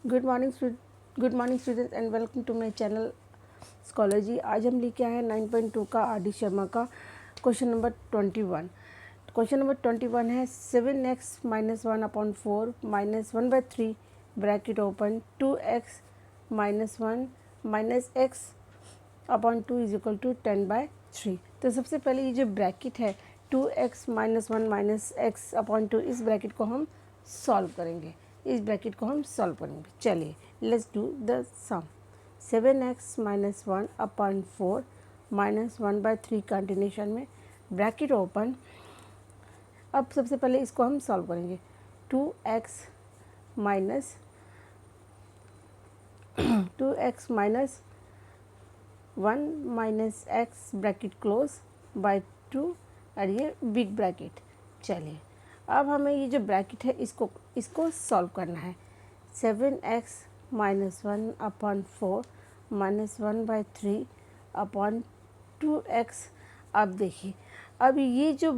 Good morning students and welcome to my channel Scholgy. आज हम लेके आए हैं 9.2 का आर डी शर्मा का क्वेश्चन नंबर 21। क्वेश्चन नंबर 21 है 7x - 1/4 - 1/3 bracket open 2x - 1 - x/2 is equal to 10/3। तो सबसे पहले ये जो ब्रैकेट है 2x - 1 - x/2 इस ब्रैकेट को हम सॉल्व करेंगे। चलिए let's do the sum. 7x - 1/4 - 1/3 continuation में ब्रैकेट ओपन। अब सबसे पहले इसको हम सॉल्व करेंगे। 2x minus 1 - x bracket close by 2 और ये बिग ब्रैकेट। चलिए अब हमें ये जो ब्रैकेट है इसको सॉल्व करना है। 7x - 1/4 - 1/3/2x। अब देखिए, अब ये जो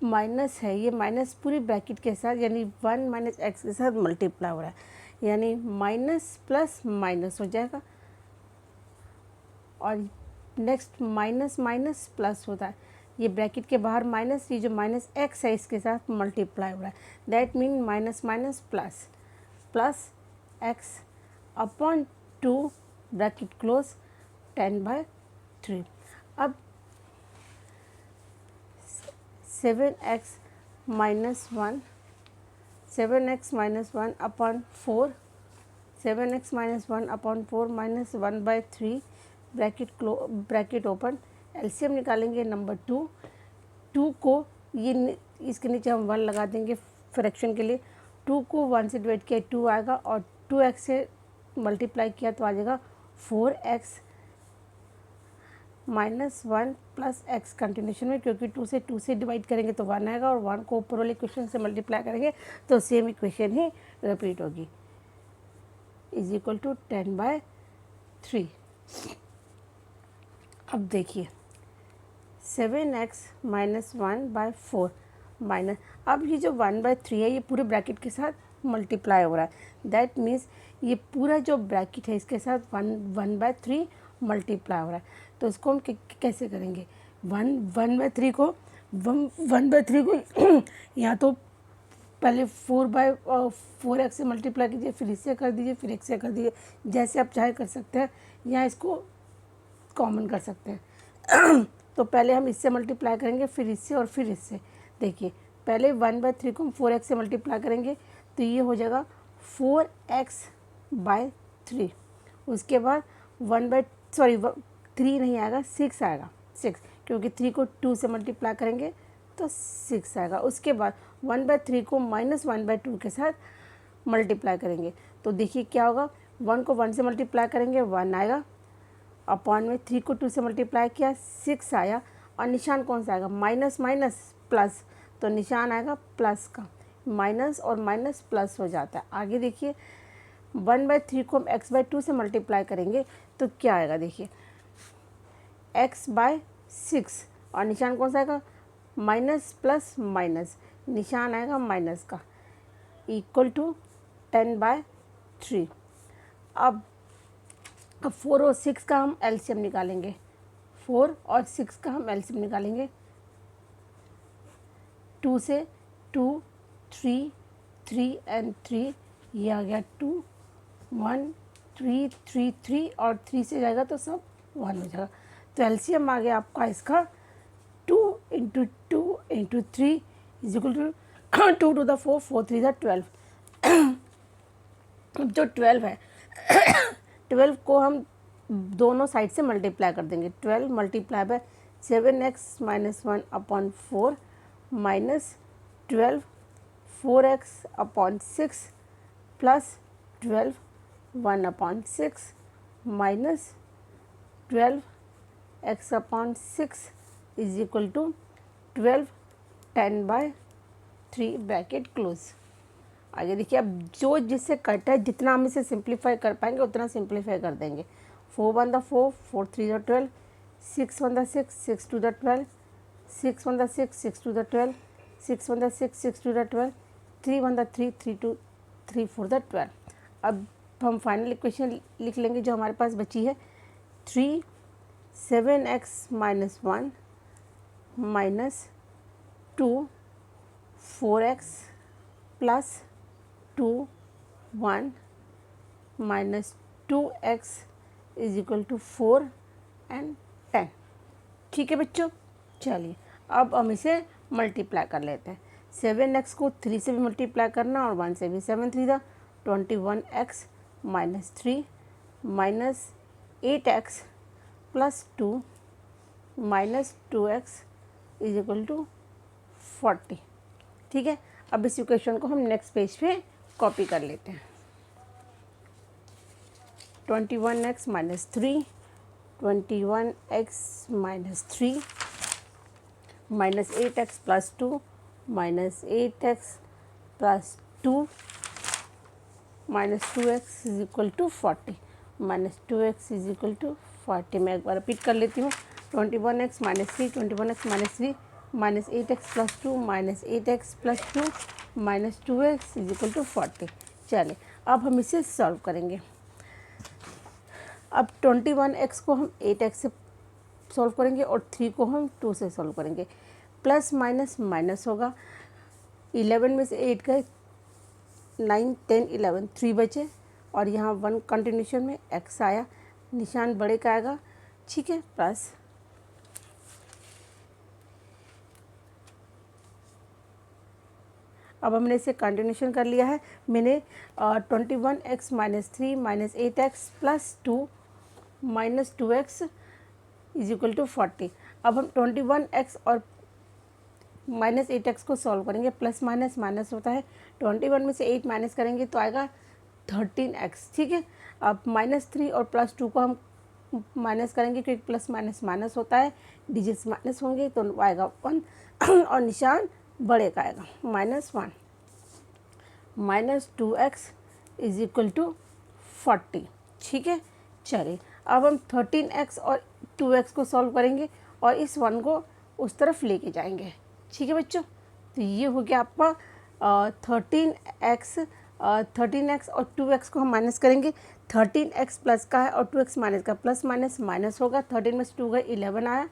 माइनस है ये माइनस पूरी ब्रैकेट के साथ यानी 1 - x के साथ मल्टीप्लाई हो रहा है, यानी माइनस प्लस माइनस हो जाएगा और नेक्स्ट माइनस माइनस प्लस होता है। ये ब्रैकेट के बाहर माइनस, ये जो माइनस x है इसके साथ मल्टीप्लाई हो रहा है। That mean minus minus plus plus x/2 bracket close 10/3। अब 7x - 1/4 7x - 1/4 - 1/3 bracket open. LCM निकालेंगे नंबर 2 को ये इसके नीचे हम 1 लगा देंगे फ्रैक्शन के लिए। 2 को 1 से डिवाइड किया 2 आएगा और 2x से मल्टीप्लाई किया तो आ जाएगा 4x - 1 प्लस x कंटिन्यूशन में, क्योंकि 2 से डिवाइड करेंगे तो 1 आएगा और 1 को ऊपर वाले इक्वेशन से मल्टीप्लाई करेंगे तो सेम इक्वेशन ही रिपीट होगी, इज इक्वल टू 10/3। अब देखिए 7x - 1/4 माइनस, अब ये जो 1/3 है ये पूरे ब्रैकेट के साथ मल्टीप्लाई हो रहा है। दैट मीन्स ये पूरा जो ब्रैकेट है इसके साथ 1/3 मल्टीप्लाई हो रहा है। तो इसको हम कैसे करेंगे? 1/3 को या तो पहले 4/4x से मल्टीप्लाई कीजिए, फिर इससे कर दीजिए, फिर x से कर दीजिए, जैसे आप चाहे कर सकते हैं, या इसको कॉमन कर सकते हैं। तो पहले हम इससे मल्टीप्लाई करेंगे, फिर इससे और फिर इससे। देखिए पहले 1/3 को हम 4x से मल्टीप्लाई करेंगे तो ये हो जाएगा 4x/3। उसके बाद 3 नहीं आएगा, 6 आएगा, 6, क्योंकि 3 को 2 से मल्टीप्लाई करेंगे तो 6 आएगा। उसके बाद 1/3 को -1/2 के साथ मल्टीप्लाई करेंगे तो देखिए क्या होगा। 1 को 1 से मल्टीप्लाई करेंगे 1 आएगा, अपॉन में 3 को 2 से मल्टीप्लाई किया 6 आया, और निशान कौन सा आएगा? माइनस माइनस प्लस, तो निशान आएगा प्लस का। माइनस और माइनस प्लस हो जाता है। आगे देखिए 1/3 को हम x/2 से मल्टीप्लाई करेंगे तो क्या आएगा? देखिए x/6, और निशान कौन सा आएगा? माइनस प्लस माइनस, निशान आएगा माइनस का, इक्वल टू 10/3। अब 4 और 6 का हम एलसीएम निकालेंगे। 4 और 6 का हम एलसीएम निकालेंगे। 2 से 2, 3, 3 एंड 3, ये आ गया 2, 1, 3, 3, 3 और 3 से जाएगा तो सब 1 हो जाएगा। तो एलसीएम आ गया आपका इसका 2 × 2 × 3 is equal to 2 to the 4, 4 3 12। अब जो 12 है 12 को हम दोनों साइड से मल्टीप्लाई कर देंगे। 12 multiply by 7x - 1/4 minus 12 4x/6 plus 12 1/6 minus 12 x/6 is equal to 12 10/3 bracket close. आगे देखिए, अब जो जिससे कट है जितना हम इसे सिंप्लीफाई कर पाएंगे उतना सिंप्लीफाई कर देंगे। 4 1 4, 4 3 12, 6 1 6, 6 2 12, 6 1 6, 6 2 12, 6 1 6, 6 2 12, 3 1 3, 3 2 3 4 12। अब हम फाइनल इक्वेशन लिख लेंगे जो हमारे पास बची है 3 7x minus 1 minus 2 4x plus 2 1 minus 2x is equal to 4 and 10। ठीक है बच्चों, चलिए अब हम इसे मल्टीप्लाई कर लेते हैं। 7x को 3 से भी मल्टीप्लाई करना और 1 से भी। 7 3 था 21x minus 3 minus 8x plus 2 minus 2x is equal to 40। ठीक है, अब इस इक्वेशन को हम नेक्स्ट पेज पे कॉपी कर लेते हैं। 21x minus 3 21x minus 3 minus 8x plus 2 minus 8x plus 2 minus 2x is equal to 40 minus 2x is equal to 40। मैं एक बार रिपीट कर लेती हूँ। 21x minus 3 21x minus 3 minus 8x plus 2 minus 8x plus 2 minus 2x is equal to 40। चलिए अब हम इसे सॉल्व करेंगे। अब 21x को हम 8x से सॉल्व करेंगे और 3 को हम 2 से सॉल्व करेंगे। प्लस माइनस माइनस होगा। 11 में से 8 गए 9 10 11 3 बचे और यहाँ 1 कंटिन्यूशन में x आया, निशान बड़े का आएगा। ठीक है, प्लस अब हमने इसे कंटिन्यूशन कर लिया है। मैंने 21x minus 3 minus 8x plus 2 minus 2x is equal to 40। अब हम 21x और माइनस 8x को सॉल्व करेंगे। प्लस माइनस माइनस होता है, 21 में से 8 माइनस करेंगे तो आएगा 13x। ठीक है, अब माइनस 3 और प्लस 2 को हम माइनस करेंगे क्योंकि प्लस माइनस माइनस होता है, डिजिट्स माइनस होंगे तो आएगा 1 और निशान बड़े का आएगा -1 minus 2x is equal to 40। ठीक है, चलिए अब हम 13x और 2x को सॉल्व करेंगे और इस 1 को उस तरफ लेके जाएंगे। ठीक है बच्चों, तो ये हो गया आपका 13x और 2x को हम माइनस करेंगे। 13x प्लस का है और 2x माइनस का, प्लस माइनस माइनस होगा। 13 में से 2 गए 11 आया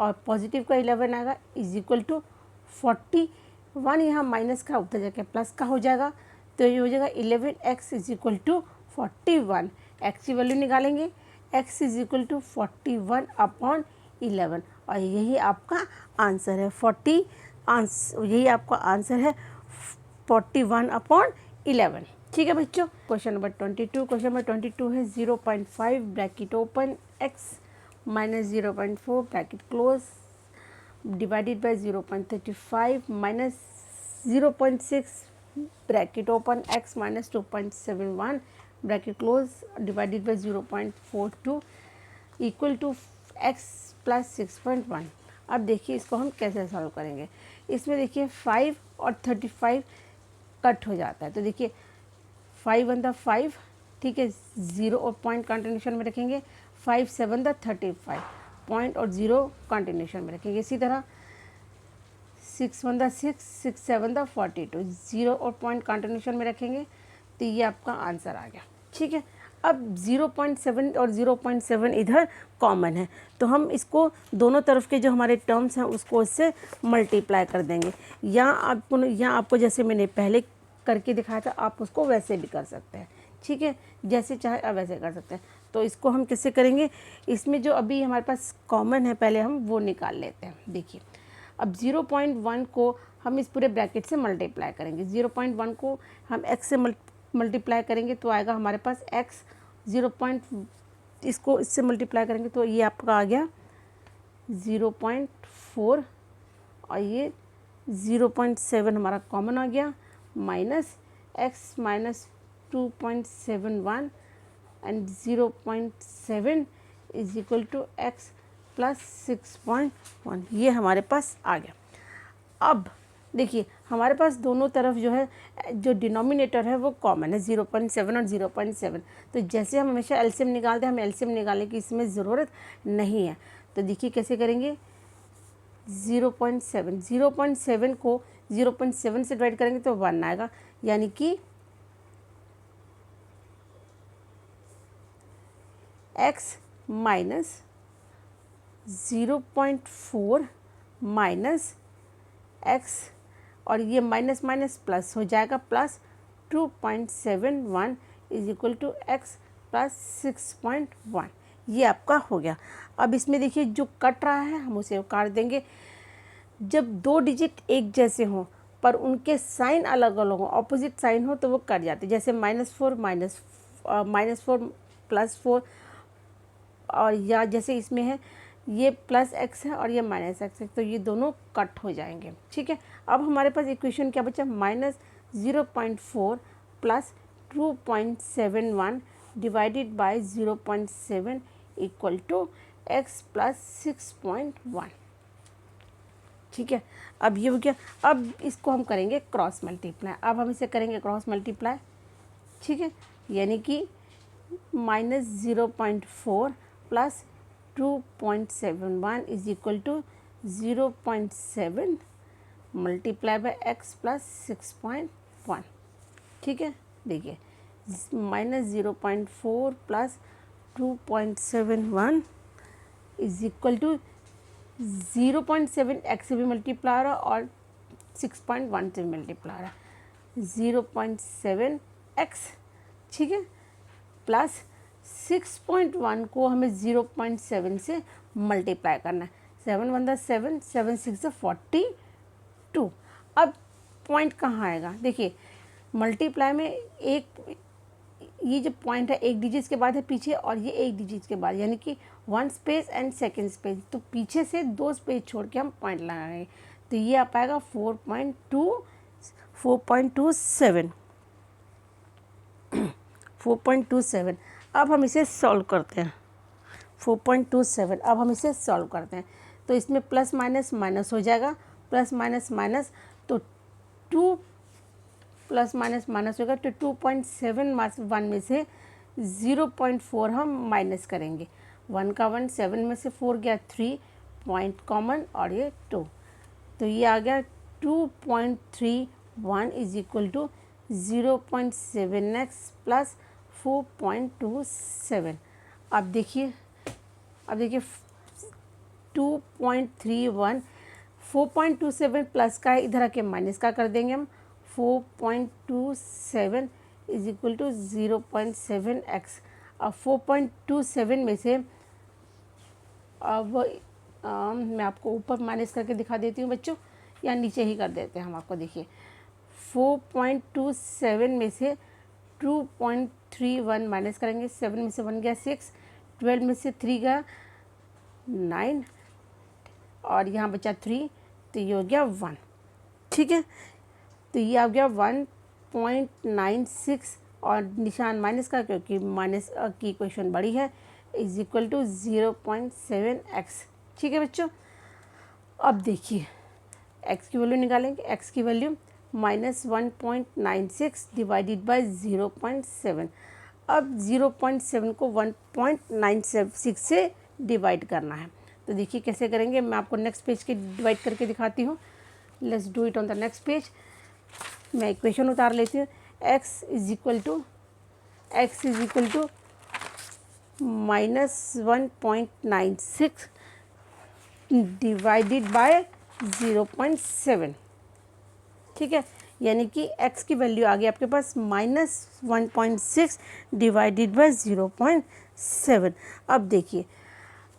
और पॉजिटिव का 11 आएगा इज इक्वल टू 41। यहाँ माइनस का उधर जाके प्लस का हो जाएगा तो ये हो जाएगा 11x is equal to 41। x की वैल्यू निकालेंगे, x is equal to 41 upon 11 और यही आपका आंसर है 40। यही आपका आंसर है 41 अपॉन 11। ठीक है बच्चों, क्वेश्चन नंबर 22। क्वेश्चन नंबर 22 है 0.5 bracket open x minus 0.4 bracket close divided by 0.35 minus 0.6 bracket open x minus 2.71 bracket close divided by 0.42 equal to x plus 6.1। अब देखिए इसको हम कैसे सॉल्व करेंगे। इसमें देखिए 5 और 35 कट हो जाता है, तो देखिए 5 1 द 5, ठीक है, 0 और पॉइंट कंटिन्यूशन में रखेंगे। 5 7 द 35 पॉइंट और 0 कंटिन्यूशन में रखेंगे। इसी तरह 6 1 द 6 6 7 द 42 0 और पॉइंट कंटिन्यूशन में रखेंगे। तो ये आपका आंसर आ गया। ठीक है, अब 0.7 और 0.7 इधर कॉमन है तो हम इसको दोनों तरफ के जो हमारे टर्म्स हैं उसको इससे मल्टीप्लाई कर देंगे। या आपको जैसे मैंने पहले करके दिखाया था आप उसको वैसे भी कर सकते हैं। ठीक है, जैसे चाहे आप वैसे कर सकते हैं। तो इसको हम कैसे करेंगे, इसमें जो अभी हमारे पास कॉमन है पहले हम वो निकाल लेते हैं। देखिए अब 0.1 को हम इस पूरे ब्रैकेट से मल्टीप्लाई करेंगे। 0.1 को हम x से मल्टीप्लाई करेंगे तो आएगा हमारे पास x। इसको इससे मल्टीप्लाई करेंगे तो ये आपका आ गया 0.4 और ये 0.7 हमारा कॉमन आ गया minus x minus 2.71 and 0.7 is equal to x plus 6.1। ये हमारे पास आ गया। अब देखिए हमारे पास दोनों तरफ जो है जो डिनोमिनेटर है वो कॉमन है 0.7 और 0.7। तो जैसे हम हमेशा एलसीएम निकालते हैं, हमें एलसीएम निकालने की इसमें ज़रूरत नहीं है। तो देखिए कैसे करेंगे, 0.7 को 0.7 से डिवाइड करेंगे तो 1 आएगा, यानी कि एक्स माइनस 0.4 माइनस एक्स, और ये माइनस माइनस प्लस हो जाएगा, plus 2.71 is equal to x plus 6.1। ये आपका हो गया। अब इसमें देखिए जो कट रहा है हम उसे काट देंगे। जब दो डिजिट एक जैसे हों पर उनके साइन अलग अलग हो, ऑपोजिट साइन हो, तो वो कट जाते हैं। जैसे -4 -4 +4, और या जैसे इसमें है ये प्लस एक्स है और ये माइनस एक्स है, तो ये दोनों कट हो जाएंगे। ठीक है, अब हमारे पास इक्वेशन क्या बचा, -0.4 plus 2.71 divided by 0.7 equal to x plus 6.1। ठीक है, अब ये हो गया। अब इसको हम करेंगे क्रॉस मल्टीप्लाई। अब हम इसे करेंगे क्रॉस मल्टीप्लाई। ठीक है, यानी कि -0.4 plus 2.71 is equal to 0.7 multiply by x plus 6.1। ठीक है, देखिए -0.4 प्लस 2.71 इज इक्वल टू 0.7 एक्स से भी मल्टीप्लाई हो रहा और 6.1 से भी मल्टीप्लाई हो रहा, 0.7 एक्स। ठीक है, प्लस 6.1 को हमें 0.7 से मल्टीप्लाई करना है। 7 1 7, 7 6 42। अब पॉइंट कहाँ आएगा, देखिए मल्टीप्लाई में एक ये जो पॉइंट है एक डिजिट के बाद है पीछे, और ये एक डिजिट के बाद, यानी कि 1 स्पेस एंड सेकेंड स्पेस, तो पीछे से 2 स्पेस छोड़ के हम पॉइंट लगाएंगे, तो ये आ पाएगा 4.27। अब हम इसे सॉल्व करते हैं। 4.27, अब हम इसे सॉल्व करते हैं, तो इसमें प्लस माइनस माइनस हो जाएगा, प्लस माइनस माइनस, तो 2 प्लस माइनस माइनस होगा, तो 2.71 में से 0.4 हम माइनस करेंगे। 1 का 1, 7 में से 4 गया 3, पॉइंट कॉमन और ये 2, तो ये आ गया 2.31 is equal to 0.7x plus 4.27। अब देखिए 2.31, 4.27 प्लस का है, इधर आके माइनस का कर देंगे हम। 4.27 इज इक्वल टू 0.7x। अब 4.27 में से अब मैं आपको ऊपर माइनस करके दिखा देती हूँ बच्चों, या नीचे ही कर देते हैं हम आपको। देखिए 4.27 में से 2.31 माइनस करेंगे, 7 में से 1 गया 6, 12 में से 3 गया 9, और यहाँ बचा 3, तो ये हो गया 1। ठीक है, तो ये आ गया 1.96, और निशान माइनस का क्योंकि माइनस की इक्वेशन बड़ी है, इज इक्वल टू 0.7x। ठीक है बच्चों, अब देखिए x की वैल्यू निकालेंगे। x की वैल्यू -1.96 डिवाइडेड बाय 0.7। अब 0.7 को 1.96 से डिवाइड करना है, तो देखिए कैसे करेंगे। मैं आपको नेक्स्ट पेज के डिवाइड करके दिखाती हूँ। Let's do it on the next page. मैं इक्वेशन उतार लेती हूँ। x is equal to -1.96 divided by 0.7। ठीक है, यानी कि x की वैल्यू आ गई आपके पास -1.6 डिवाइडेड बाय 0.7। अब देखिए,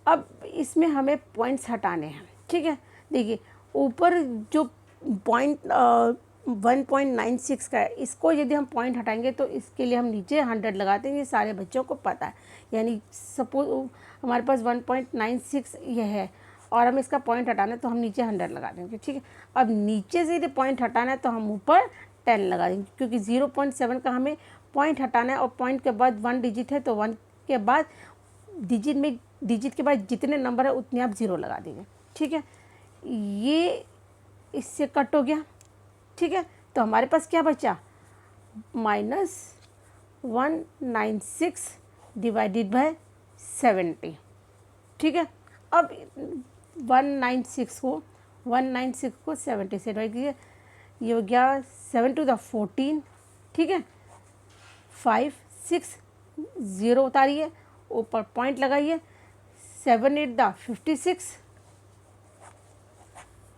अब इसमें हमें पॉइंट्स हटाने हैं। ठीक है, देखिए ऊपर जो पॉइंट 1.96 का है, इसको यदि हम पॉइंट हटाएंगे तो इसके लिए हम नीचे 100 लगाते हैं, ये सारे बच्चों को पता है। यानी सपोज हमारे पास 1.96 ये है और हमें इसका पॉइंट हटाना है, तो हम नीचे 100 लगा देंगे। ठीक है, अब नीचे से यदि पॉइंट हटाना है तो हम ऊपर 10 लगा देंगे, क्योंकि 0.7 का हमें पॉइंट हटाना है, और पॉइंट के बाद 1 डिजिट है, तो 1 के बाद डिजिट के बाद जितने नंबर है उतने आप 0 लगा देंगे। ठीक है, ये इससे कट हो गया। ठीक है, तो हमारे पास क्या बचा, -196 डिवाइडेड बाय 70। ठीक है, अब 196 को 70 से डिवाइड कीजिए, ये हो गया 7 to the 14। ठीक है, 5 6 0 उतारिए, ऊपर पॉइंट लगाइए, 7 8 दा 56,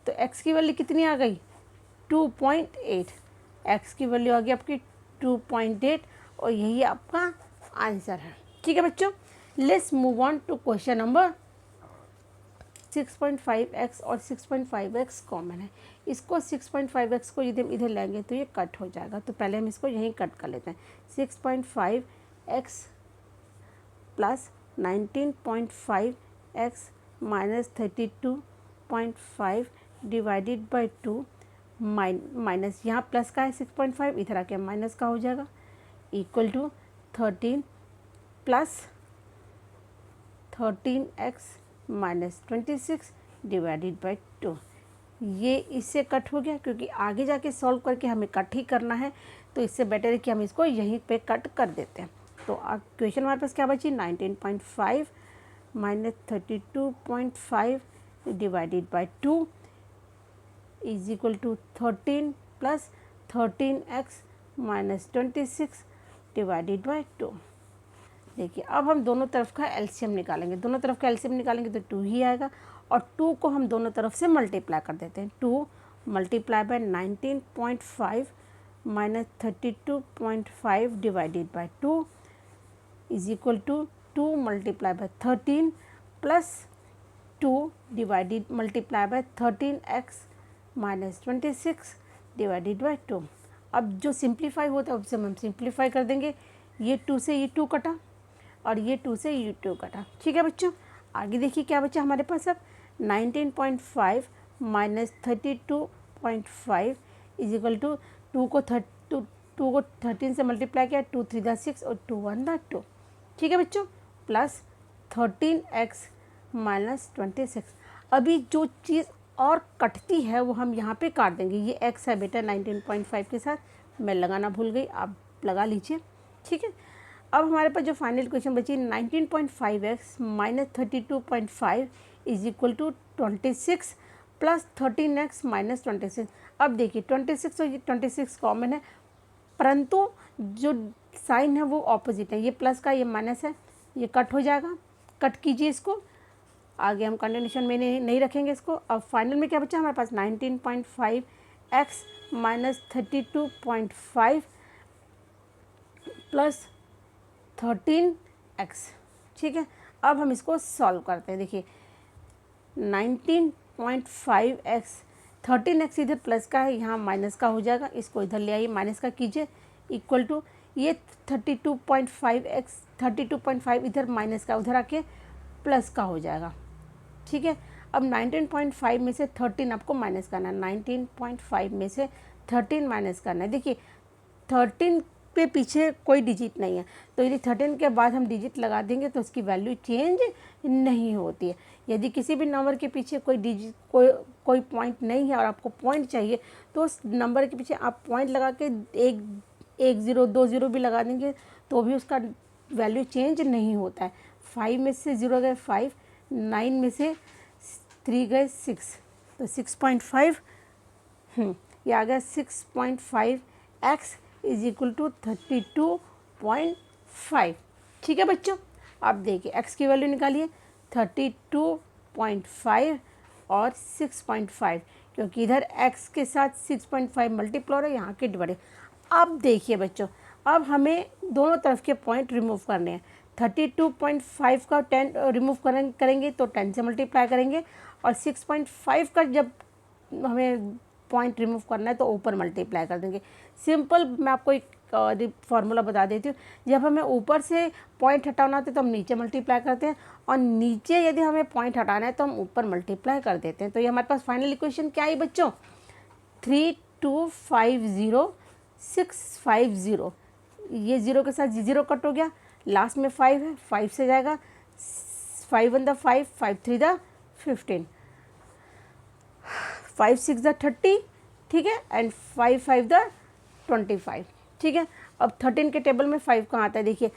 तो x की वैल्यू कितनी आ गई 2.8, x की वैल्यू आ गई आपकी 2.8 और यही आपका आंसर है। ठीक है बच्चों, let's move on to question number 6.5x और 6.5x कॉमन है। इसको 6.5x को यदि हम इधर लेंगे तो ये कट हो जाएगा, तो पहले हम इसको यहीं कट कर लेते हैं। 6.5x plus 19.5x minus 32.5 divided by 2 minus यहाँ प्लस का है 6.5, इधर आके माइनस का हो जाएगा, equal to 13 plus 13x minus 26 divided by 2। ये इससे कट हो गया, क्योंकि आगे जाके सॉल्व करके हमें कट ही करना है, तो इससे बेटर है कि हम इसको यहीं पे कट कर देते हैं। तो क्वेश्चन हमारे पास क्या बची 19.5 minus 32.5 divided by 2 is equal to 13 plus 13x minus 26 divided by 2। देखिए अब हम दोनों तरफ का एलसीएम निकालेंगे, दोनों तरफ का एलसीएम निकालेंगे तो 2 ही आएगा, और 2 को हम दोनों तरफ से मल्टीप्लाई कर देते हैं। 2 multiply by 19.5 minus 32.5 divided by 2 is equal to 2 multiply by 13 plus 2 divided multiply by 13x minus 26 divided by 2। अब जो सिंप्लीफाई होता है उससे हम सिंप्लीफाई कर देंगे, ये 2 से ये 2 कटा और ये 2 से ये 2 कटा। ठीक है बच्चों, आगे देखिए क्या बचा हमारे पास अब 19.5 माइनस 32.5 इज इक्वल टू 2 को 13 से मल्टीप्लाई किया, 2 3 दा 6 और 2 1 दा 2। ठीक है बच्चों, प्लस 13x माइनस 26। अभी जो चीज़ और कटती है वो हम यहाँ पे काट देंगे। ये x है बेटा 19.5 के साथ, मैं लगाना भूल गई, आप लगा लीजिए। ठीक है, अब हमारे पास जो फाइनल क्वेश्चन बची 19.5x minus 32.5 is equal to 26 plus 13x minus 26। अब देखिए 26 और 26 कॉमन है, परंतु जो साइन है वो ऑपोजिट है, ये प्लस का ये माइनस है, ये कट हो जाएगा। कट कीजिए इसको, आगे हम कंटिन्यूशन में नहीं रखेंगे इसको। अब फाइनल में क्या बचा हमारे पास 19.5x माइनस 32.5 प्लस 13x। ठीक है, अब हम इसको सॉल्व करते हैं। देखिए 19.5x 13x इधर प्लस का है, यहाँ माइनस का हो जाएगा, इसको इधर ले आइए, माइनस का कीजिए, इक्वल टू ये 32.5x 32.5 इधर माइनस का उधर आके प्लस का हो जाएगा। ठीक है, अब 19.5 में से 13 आपको माइनस करना है, 19.5 में से 13 माइनस करना है। देखिए 13 पे पीछे कोई डिजिट नहीं है, तो यदि 13 के बाद हम डिजिट लगा देंगे तो उसकी वैल्यू चेंज नहीं होती है। यदि किसी भी नंबर के पीछे कोई डिजिट कोई पॉइंट नहीं है और आपको पॉइंट चाहिए, तो उस नंबर के पीछे आप पॉइंट लगा के 1 0 2 0 भी लगा देंगे तो भी उसका वैल्यू चेंज नहीं होता है। 5 में से 0 गए 5, 9 में से 3 गए 6, तो 6.5 ये आ गया 6.5x इज इक्वल टू 32.5। ठीक है बच्चों, अब देखिए x की वैल्यू निकालिए 32.5 और 6.5, क्योंकि इधर x के साथ 6.5 मल्टीप्लाई है, यहाँ के डिवाइड। अब देखिए बच्चों, अब हमें दोनों तरफ के पॉइंट रिमूव करने हैं। 32.5 का 10 रिमूव करेंगे तो 10 से मल्टीप्लाई करेंगे, और 6.5 का जब हमें पॉइंट रिमूव करना है तो ऊपर मल्टीप्लाई कर देंगे। सिंपल, मैं आपको एक फार्मूला बता देती हूँ। जब हमें ऊपर से पॉइंट हटाना होता है तो हम नीचे मल्टीप्लाई करते हैं, और नीचे यदि हमें पॉइंट हटाना है तो हम ऊपर मल्टीप्लाई कर देते हैं। तो ये हमारे पास फाइनल इक्वेशन क्या है बच्चों, 3250 ये 0 के साथ 0 कट हो गया, लास्ट में 5 है, 5 से जाएगा 5 1 दा 5, 5 3 दा 15, 5 6 दा 30। ठीक है, एंड 5 5 दा 25। ठीक है, अब 13 के टेबल में 5 कहाँ आता है, देखिए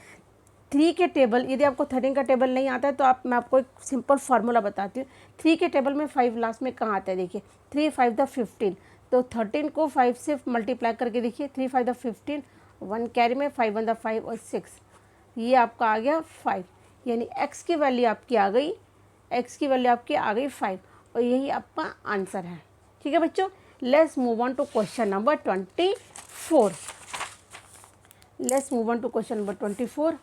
3 के टेबल, यदि आपको 13 का टेबल नहीं आता है तो मैं आपको एक सिंपल फार्मूला बताती हूँ। 3 के टेबल में 5 लास्ट में कहाँ आता है, देखिए 3 5 दा 15, तो 13 को 5 से मल्टीप्लाई करके देखिए 3 5 दा 15, 1 कैरी में 5 1 दा 5 और 6, ये आपका आ गया 5। यानी x की वैल्यू आपकी आ गई, x की वैल्यू आपकी आ गई 5 और यही आपका आंसर है। ठीक है बच्चों, let's move on to question number 24। Let's move on to question number 24।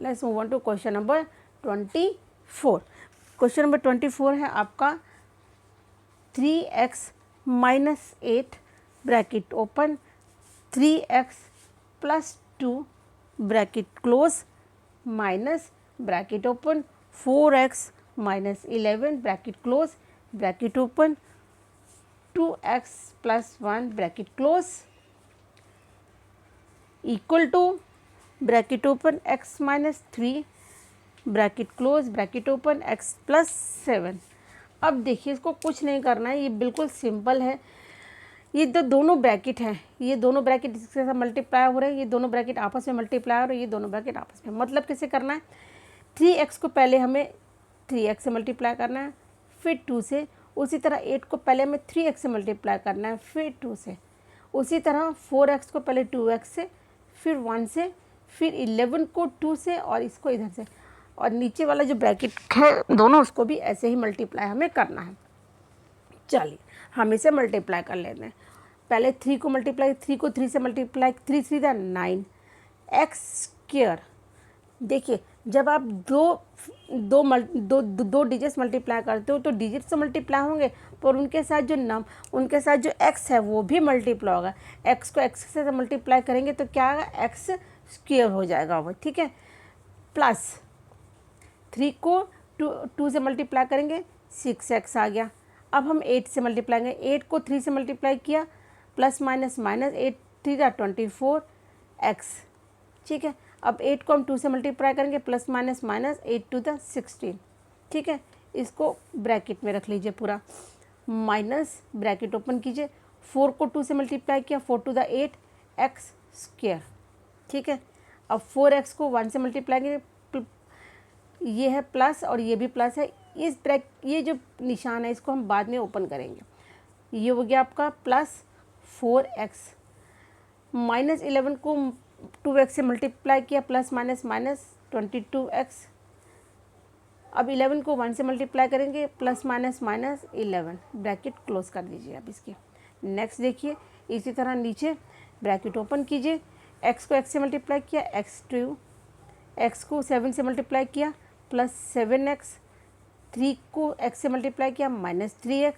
Let's move on to question number 24। Question number 24 है आपका 3x minus 8 bracket open 3x plus 2 bracket close minus bracket open 4x minus 11 bracket close bracket open 2x plus 1 bracket close equal to bracket open x minus 3 bracket close bracket open x plus 7। अब देखिए इसको कुछ नहीं करना है, ये बिल्कुल simple है। ये दोनों ब्रैकेट हैं, ये दोनों ब्रैकेट इसके साथ मल्टीप्लाई हो रहे हैं, ये दोनों ब्रैकेट आपस में मल्टीप्लाई हो रहे हैं, ये दोनों ब्रैकेट आपस में। मतलब कैसे करना है, 3x को पहले हमें 3x से मल्टीप्लाई करना है, फिर 2 से। उसी तरह 8 को पहले हमें 3x से मल्टीप्लाई करना है, फिर 2 से। उसी तरह 4x को पहले 2x से, फिर 1 से, फिर 11 को 2 से और इसको इधर से। और नीचे वाला जो ब्रैकेट है दोनों, उसको भी ऐसे ही मल्टीप्लाई हमें करना है। चलिए हम इसे मल्टीप्लाई कर लेते हैं। पहले 3 को मल्टीप्लाई, 3 को 3 से मल्टीप्लाई, 3 3 था 9 एक्स स्क्वायर। देखिए जब आप दो डिजिट्स मल्टीप्लाई करते हो तो डिजिट्स तो मल्टीप्लाई होंगे, पर उनके साथ जो एक्स है वो भी मल्टीप्लाई होगा। एक्स को एक्स से मल्टीप्लाई करेंगे तो क्या होगा, एक्स स्क्वायर हो जाएगा वो। ठीक है, प्लस 3 को 2 से मल्टीप्लाई करेंगे 6x आ गया। अब हम 8 से मल्टीप्लाई करेंगे, 8 को 3 से मल्टीप्लाई किया, प्लस माइनस माइनस 8 3 24x। ठीक है, अब 8 को हम 2 से मल्टीप्लाई करेंगे, प्लस माइनस माइनस 8 2 16। ठीक है, इसको ब्रैकेट में रख लीजिए पूरा, माइनस ब्रैकेट ओपन कीजिए, 4 को 2 से मल्टीप्लाई किया, 4 2 8 एक्स स्क्वायर। ठीक है, अब 4x को 1 से मल्टीप्लाई करेंगे, ये है प्लस और ये भी प्लस है। ये जो निशान है इसको हम बाद में ओपन करेंगे। ये हो गया आपका प्लस 4x, माइनस 11 को 2x से मल्टीप्लाई किया, प्लस माइनस माइनस 22x। अब 11 को 1 से मल्टीप्लाई करेंगे, plus minus minus 11, bracket close कर दीजिए अब इसकी। नेक्स्ट देखिए इसी तरह नीचे ब्रैकेट ओपन कीजिए, x को x से मल्टीप्लाई किया, x2, x को 7 से मल्टीप्लाई किया, प्लस 7x, 3 को x से मल्टीप्लाई किया, माइनस 3x,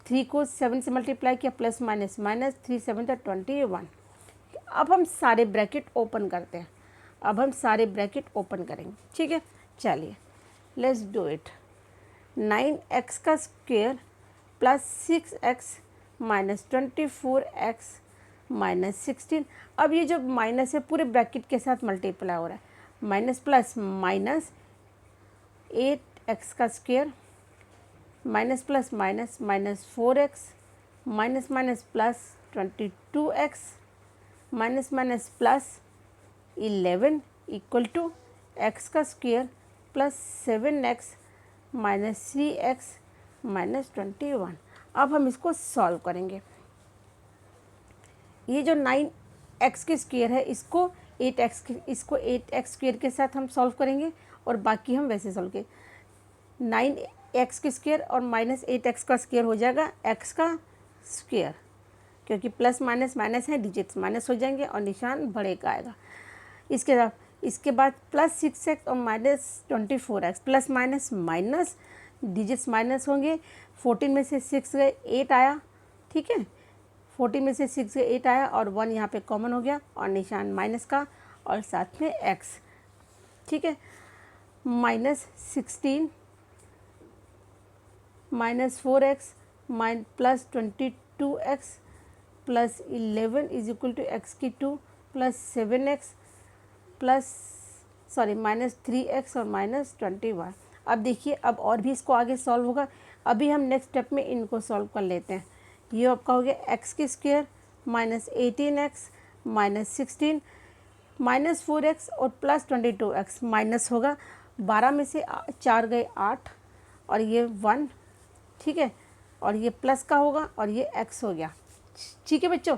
3 को 7 से मल्टीप्लाई किया, प्लस माइनस माइनस 3 7 21। अब हम सारे ब्रैकेट ओपन करते हैं, अब हम सारे ब्रैकेट ओपन करेंगे। ठीक है, चलिए लेट्स डू इट। 9x का square plus 6x minus 24x minus 16। अब ये जो माइनस है पूरे ब्रैकेट के साथ मल्टीप्लाई हो रहा है, माइनस प्लस माइनस 8x का square minus plus minus minus 4x minus minus plus 22x minus minus plus 11 equal to x का square plus 7x minus 3x minus 21। अब हम इसको सॉल्व करेंगे। ये जो 9x के स्क्वायर है इसको 8x स्क्वायर के साथ हम सॉल्व करेंगे और बाकी हम वैसे सॉल्व करेंगे। 9x के स्क्वायर और माइनस 8x का स्क्वायर हो जाएगा x का स्क्वायर, क्योंकि प्लस माइनस माइनस है, डिजिट्स माइनस हो जाएंगे और निशान बड़े का आएगा। इसके बाद प्लस 6x और minus 24x, plus minus minus digits minus होंगे। 14 में से 6 गए 8 आया। ठीक है, 14 में से 6 गए 8 आया और 1 यहाँ पे कॉमन हो गया और निशान माइनस का और साथ में x। ठीक है, minus 16 minus 4x plus 22x plus 11 is equal to x की 2 प्लस 7x माइनस 3x और माइनस 21। अब देखिए अब और भी इसको आगे सॉल्व होगा। अभी हम नेक्स्ट स्टेप में इनको सॉल्व कर लेते हैं। ये आपका हो गया x की square minus 18x minus 16 minus 4x और प्लस 22x माइनस होगा। 12 में से 4 गए 8 और ये 1। ठीक है, और ये प्लस का होगा और ये x हो गया। ठीक है बच्चों,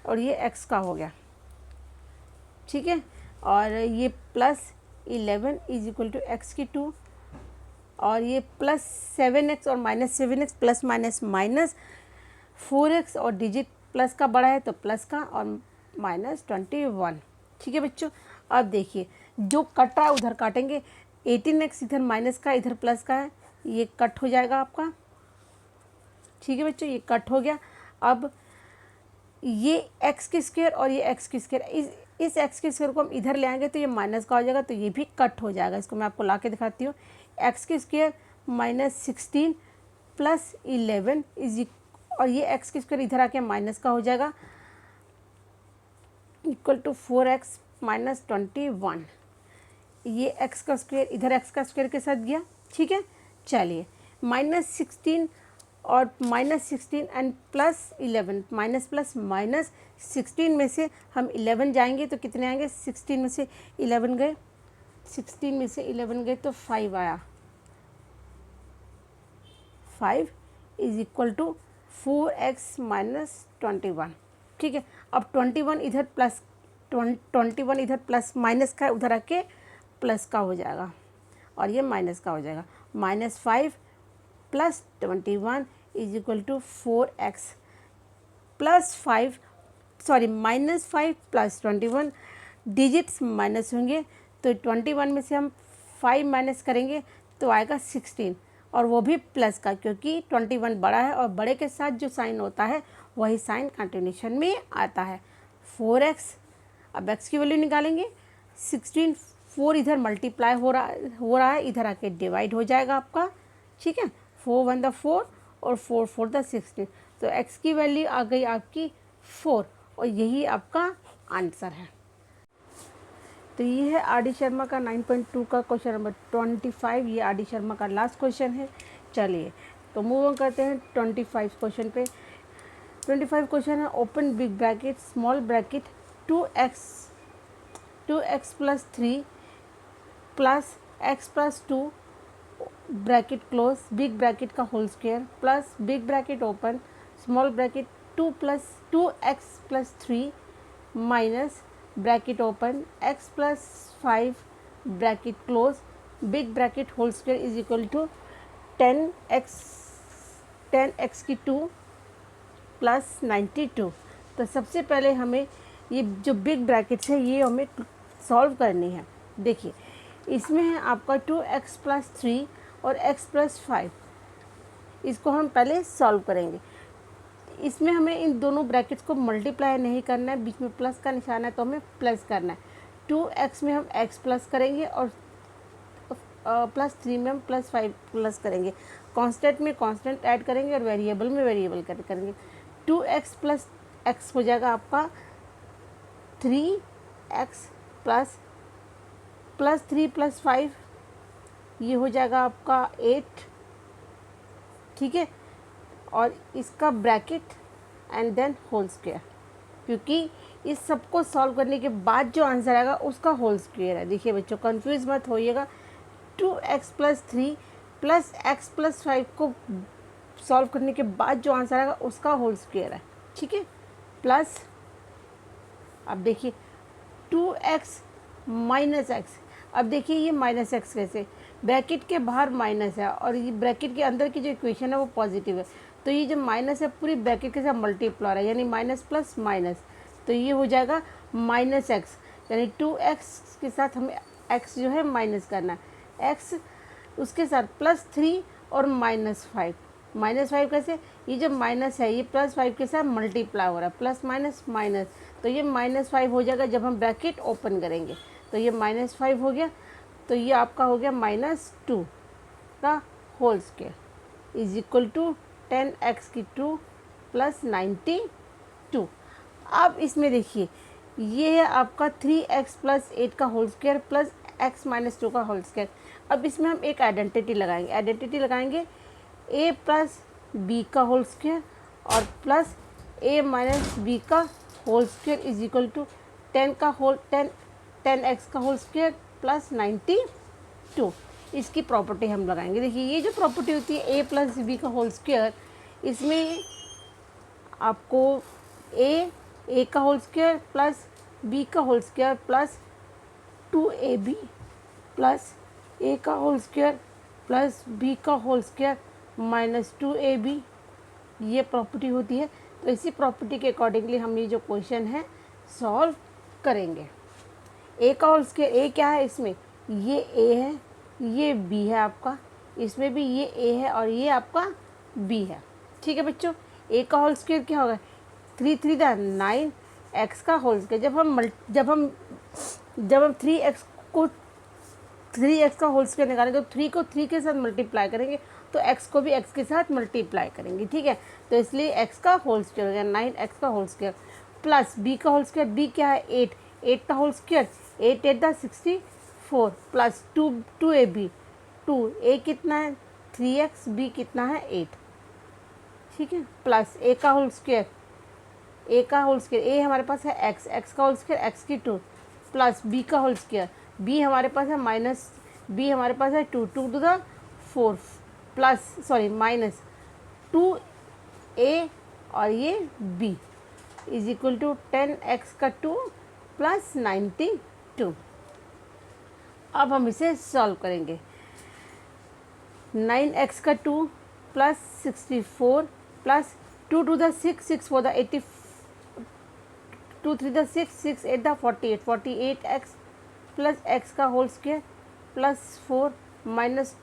और ये x का हो गया। ठीक है। और ये plus 11 is equal to x की 2, और ये प्लस 7x और minus 7x plus minus minus 4x और डिजिट प्लस का बड़ा है तो प्लस का और माइनस 21। ठीक है बच्चों। अब देखिए जो कट रहा है उधर काटेंगे, 18x इधर माइनस का इधर प्लस का है, ये कट हो जाएगा आपका। ठीक है बच्चों, ये कट हो गया। अब ये एक्स की स्क्वायर और ये एक्स की स्क्वायर, इस एक्स की स्क्वायर को हम इधर ले आएंगे तो ये माइनस का हो जाएगा, तो ये भी कट हो जाएगा। इसको मैं आपको ला के दिखाती हूँ। एक्स की स्क्वायर माइनस 16 प्लस 11 इज, और ये एक्स की स्क्वायर इधर आके माइनस का हो जाएगा, इक्वल टू 4x माइनस 21। ये एक्स का स्क्वायर इधर एक्स का स्क्वायर के साथ गया। ठीक है, चलिए माइनस 16 और minus 16 and plus 11, minus plus minus 16 में से हम 11 जाएंगे तो कितने आएंगे, 16 में से 11 गए, 16 में से 11 गए तो 5 आया। 5 is equal to 4x minus 21। ठीक है, अब 21 इधर प्लस 21 इधर प्लस माइनस का उधर आके प्लस का हो जाएगा और ये माइनस का हो जाएगा। Minus 5 plus 21 is equal to 4x plus 5, sorry minus 5 plus 21, digits minus होंगे तो 21 में से हम 5 माइनस करेंगे तो आएगा 16, और वो भी प्लस का, क्योंकि 21 बड़ा है और बड़े के साथ जो साइन होता है वही साइन कंटिन्यूशन में आता है। 4x, अब x की वैल्यू निकालेंगे, 16, 4 इधर मल्टीप्लाई हो रहा है, इधर आके डिवाइड हो जाएगा आपका। ठीक है, 4 1 द 4 और 4 4 द 16, तो x की वैल्यू आ गई आपकी 4, और यही आपका आंसर है। तो ये है आर डी शर्मा का 9.2 का क्वेश्चन नंबर 25। ये आर डी शर्मा का लास्ट क्वेश्चन है। चलिए तो मूव ऑन करते हैं 25 क्वेश्चन पे। 25 क्वेश्चन है, open big bracket small bracket 2x plus 3 plus x plus 2 bracket close, big bracket का whole square plus big bracket open small bracket 2x plus 3 minus bracket open x plus 5 bracket close big bracket whole square is equal to 10x की 2 plus 92। तो सबसे पहले हमें ये जो big brackets है ये हमें सॉल्व करनी है। देखिए इसमें है आपका 2x प्लस 3 और x प्लस 5, इसको हम पहले सॉल्व करेंगे। इसमें हमें इन दोनों ब्रैकेट्स को मल्टीप्लाई नहीं करना है, बीच में प्लस का निशान है तो हमें प्लस करना है। 2x में हम x प्लस करेंगे और प्लस 3 में हम प्लस 5 प्लस करेंगे। कांस्टेंट में कांस्टेंट ऐड करेंगे और वेरिएबल में वेरिएबल करेंगे। 2x प्लस x हो जाएगा आपका 3x प्लस 3 प्लस 5, ये हो जाएगा आपका 8। ठीक है, और इसका bracket and then whole square, क्योंकि इस सबको सॉल्व करने के बाद जो आंसर आएगा उसका होल स्क्वायर है। देखिए बच्चों कंफ्यूज मत होइएगा, 2x plus 3 plus x plus 5 को सॉल्व करने के बाद जो आंसर आएगा उसका होल स्क्वायर है। ठीक है, प्लस अब देखिए 2x माइनस x, अब देखिए ये माइनस x कैसे, ब्रैकेट के बाहर माइनस है और ये ब्रैकेट के अंदर की जो इक्वेशन है वो पॉजिटिव है, तो ये जो माइनस है पूरी ब्रैकेट के साथ मल्टीप्लाई है, यानी माइनस प्लस माइनस, तो ये हो जाएगा माइनस x, यानी 2x के साथ हमें x जो है माइनस करना है, x उसके साथ प्लस 3 और माइनस 5। माइनस 5 कैसे, ये जो माइनस है ये प्लस 5 के साथ मल्टीप्लाई हो रहा है, प्लस माइनस माइनस, तो ये माइनस 5 हो जाएगा जब हम ब्रैकेट ओपन करेंगे, तो ये माइनस 5 हो गया, तो ये आपका हो गया -2 का whole square is equal to 10x की 2 प्लस 92। अब इसमें देखिए ये है आपका 3x प्लस 8 का whole square plus x minus 2 का होल स्क्वायर। अब इसमें हम एक आइडेंटिटी लगाएंगे, a प्लस बी का होल स्क्वायर और प्लस a माइनस बी का whole square is equal to 10x का होल स्क्वायर प्लस 92। इसकी प्रॉपर्टी हम लगाएंगे। देखिए ये जो प्रॉपर्टी होती है a प्लस बी का होल स्क्वायर, इसमें आपको a का होल स्क्वायर प्लस बी का whole square plus 2ab plus A का होल स्क्वायर प्लस बी का होल स्क्वायर माइनस 2ab, ये प्रॉपर्टी होती है। तो इसी प्रॉपर्टी के अकॉर्डिंगली हम ये जो क्वेश्चन है सॉल्व करेंगे। ए का होल स्क्वायर, ए क्या है इसमें, ये ए है, ये बी है आपका, इसमें भी ये ए है और ये आपका बी है। ठीक है बच्चों, ए का होल स्क्वायर क्या होगा, 3 3 9 एक्स का होल स्क्वायर। जब हम 3x का होल स्क्वायर निकालेंगे तो 3 को 3 के साथ मल्टीप्लाई करेंगे, तो x को भी x के साथ मल्टीप्लाई करेंगे। ठीक है, तो इसलिए x का होल स्क्वायर हो गया 9x का होल स्क्वायर प्लस b का होल स्क्वायर, b क्या है 8, 8 का whole square, 8 8 64 plus 2ab, 2a कितना है 3x, b कितना है 8। ठीक है, प्लस a का होल स्क्वायर, a का होल स्क्वायर, a हमारे पास है x, x का होल स्क्वायर x की 2 प्लस b का होल स्क्वायर, b हमारे पास है माइनस, b हमारे पास है 2 2 to the 4 plus sorry minus 2a और ये b is equal to 10x का 2 प्लस 92। अब हम इसे सॉल्व करेंगे। 9x का 2 plus 64 plus 2 to the 6, 6 4 the 80, 2 3 the 6, 6 8 the 48, 48x plus x का whole square plus 4 minus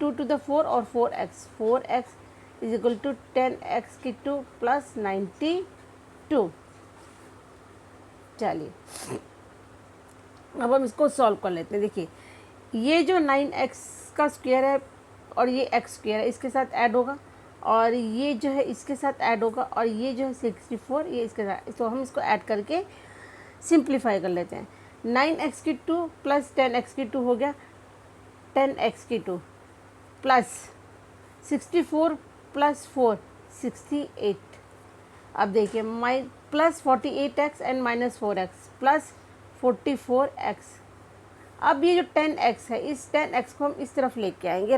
2 to the 4 और 4x, 4x is equal to 10x की 2 प्लस 92। चलिए अब हम इसको सॉल्व कर लेते हैं। देखिए ये जो 9x का स्क्वायर है और ये x स्क्वायर है इसके साथ ऐड होगा, और ये जो है इसके साथ ऐड होगा, और ये जो है 64 ये इसके साथ, तो हम इसको ऐड करके सिंप्लीफाई कर लेते हैं। 9x की 2 प्लस 10x की 2 हो गया 10x की 2 प्लस 64 प्लस 4 68। अब देखिए plus 48x and minus 4x plus 44x। अब ये जो 10x है इस 10x को हम इस तरफ लेके आएंगे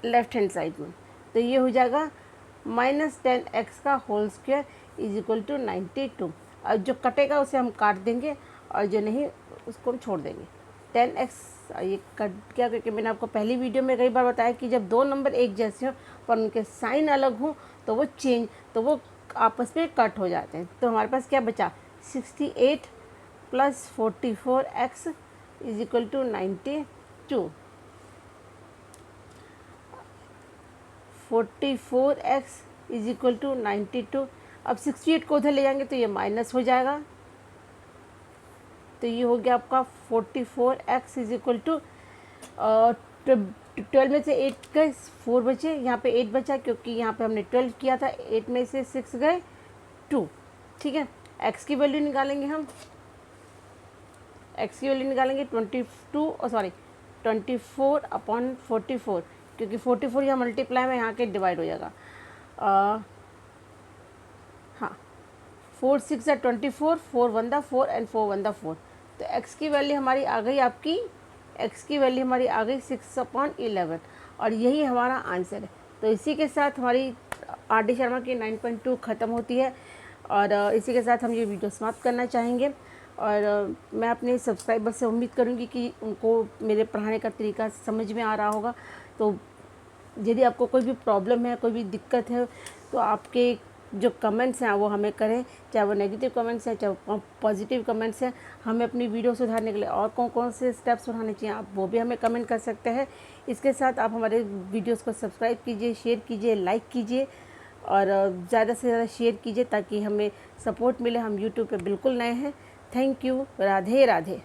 लेफ्ट हैंड साइड में, तो ये हो जाएगा माइनस 10x का whole square is equal to 92। और जो कटेगा उसे हम काट देंगे और जो नहीं उसको हम छोड़ देंगे। 10x ये कट क्या करके, मैंने आपको पहली वीडियो में कई बार बताया कि जब दो नंबर एक जैसे हो पर उनके साइन अलग हो तो वो आपस में कट हो जाते हैं। तो हमारे पास क्या बचा 68 plus 44x is equal to 92। 44x is equal to 92। अब 68 को उधर ले जाएंगे तो ये माइनस हो जाएगा, तो ये हो गया आपका 44x इज इक्वल टू 12 में से 8 गए 4 बचे, यहाँ पे 8 बचा क्योंकि यहाँ पे हमने 12 किया था, 8 में से 6 गए 2। ठीक है, x की वैल्यू निकालेंगे हम, x की वैल्यू निकालेंगे 24 अपॉन 44, क्योंकि 44 यहाँ मल्टीप्लाई में यहाँ के डिवाइड हो जाएगा। हाँ 4 6 ज़ा 24, 4 1 दा 4 एंड 4 1 दा 4। तो x की वैल्यू हमारी आ गई आपकी, x की वैल्यू हमारी आ गई 6/11, और यही हमारा आंसर है। तो इसी के साथ हमारी आर.डी. शर्मा की 9.2 ख़त्म होती है, और इसी के साथ हम ये वीडियो समाप्त करना चाहेंगे। और मैं अपने सब्सक्राइबर से उम्मीद करूँगी कि उनको मेरे पढ़ाने का तरीका समझ में आ रहा होगा। तो यदि आपको कोई भी प्रॉब्लम है, कोई भी दिक्कत है, तो आपके जो कमेंट्स हैं वो हमें करें, चाहे वो नेगेटिव कमेंट्स हैं चाहे पॉजिटिव कमेंट्स हैं। हमें अपनी वीडियो सुधारने के लिए और कौन कौन से स्टेप्स उठाने चाहिए आप वो भी हमें कमेंट कर सकते हैं। इसके साथ आप हमारे वीडियोस को सब्सक्राइब कीजिए, शेयर कीजिए, लाइक कीजिए, और ज़्यादा से ज़्यादा शेयर कीजिए ताकि हमें सपोर्ट मिले। हम यूट्यूब पे बिल्कुल नए हैं। Thank you. राधे राधे।